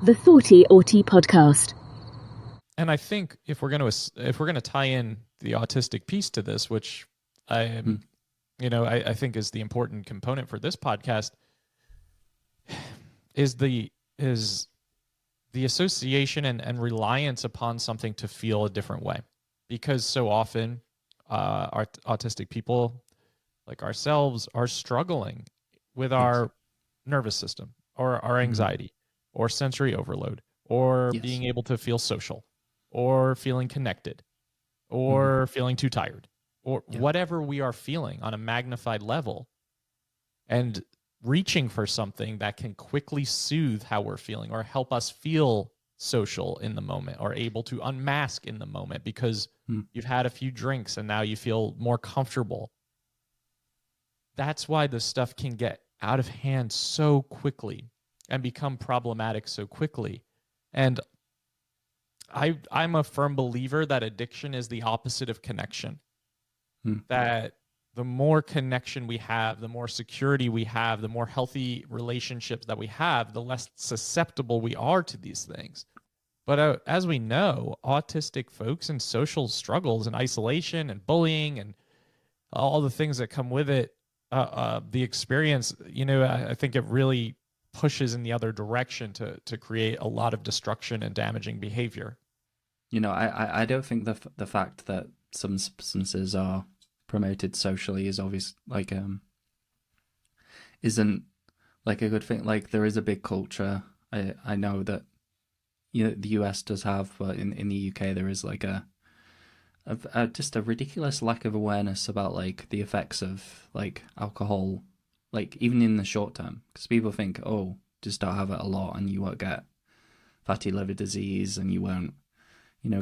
the Thoughty Auti podcast. And I think if we're gonna tie in the autistic piece to this, which I am, Mm. I think is the important component for this podcast, is the association and reliance upon something to feel a different way, because so often autistic people like ourselves are struggling with Yes. our nervous system or our Mhm. anxiety or sensory overload or Yes. being able to feel social or feeling connected Mhm. or feeling too tired or Yeah. whatever we are feeling on a magnified level, and reaching for something that can quickly soothe how we're feeling or help us feel social in the moment or able to unmask in the moment because Mm. you've had a few drinks and now you feel more comfortable. That's why this stuff can get out of hand so quickly and become problematic so quickly. And I'm a firm believer that addiction is the opposite of connection. Mm. That the more connection we have, the more security we have, the more healthy relationships that we have, the less susceptible we are to these things. But as we know, autistic folks and social struggles and isolation and bullying and all the things that come with it, the experience, I think it really pushes in the other direction to create a lot of destruction and damaging behavior. I don't think the fact that some substances are promoted socially is obvious, isn't like a good thing. Like there is a big culture. I know that the US does have, but in the UK there is like just a ridiculous lack of awareness about like the effects of like alcohol, like even in the short term, because people think, oh, just don't have it a lot and you won't get fatty liver disease and you won't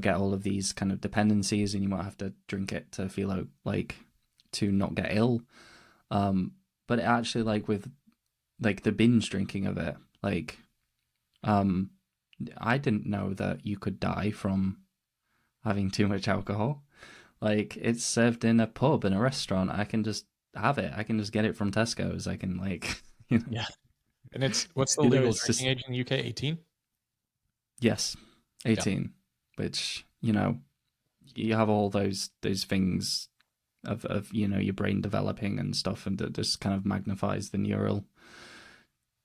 get all of these kind of dependencies and you won't have to drink it to feel like to not get ill. But it actually, like with like the binge drinking of it, like I didn't know that you could die from having too much alcohol. Like it's served in a pub in a restaurant. I can just have it. I can just get it from Tesco's. I can like Yeah. And what's the legal it's drinking just age in the UK? 18? yes, Yeah. 18, which you have all those things of your brain developing and stuff, and it just kind of magnifies the neural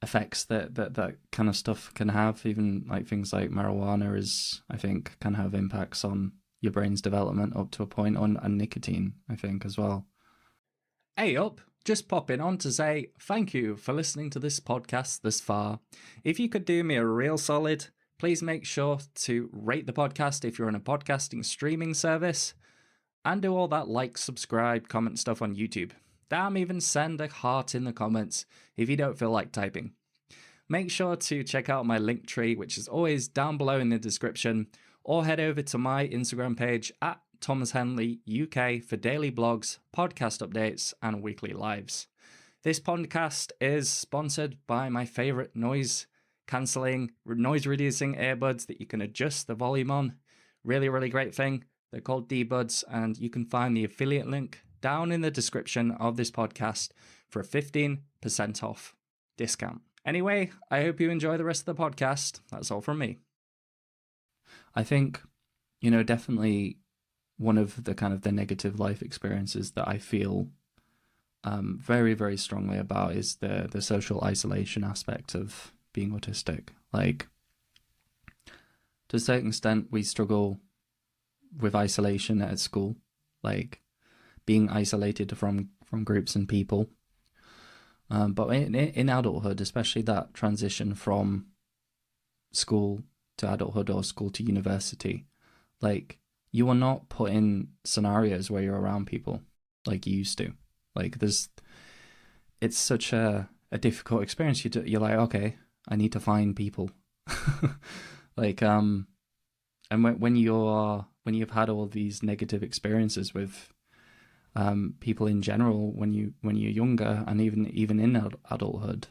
effects that kind of stuff can have. Even like things like marijuana is, I think, can have impacts on your brain's development up to a point, and nicotine, I think, as well. Hey up, just popping on to say thank you for listening to this podcast this far. If you could do me a real solid, please make sure to rate the podcast if you're on a podcasting streaming service, and do all that like, subscribe, comment stuff on YouTube. Damn, even send a heart in the comments if you don't feel like typing. Make sure to check out my link tree, which is always down below in the description, or head over to my Instagram page at Thomas Henley UK for daily blogs, podcast updates, and weekly lives. This podcast is sponsored by my favorite noise reducing earbuds that you can adjust the volume on. Really, really great thing. They're called D-Buds, and you can find the affiliate link down in the description of this podcast for a 15% off discount. Anyway, I hope you enjoy the rest of the podcast. That's all from me. I think, definitely one of the kind of the negative life experiences that I feel very, very strongly about is the social isolation aspect of being autistic. Like, to a certain extent, we struggle with isolation at school, like being isolated from groups and people. But in adulthood, especially that transition from school to adulthood or school to university, like you are not put in scenarios where you're around people like you used to. Like it's such a difficult experience. You're like, okay, I need to find people. Like and when you've had all these negative experiences with people in general when you're younger and even in adulthood,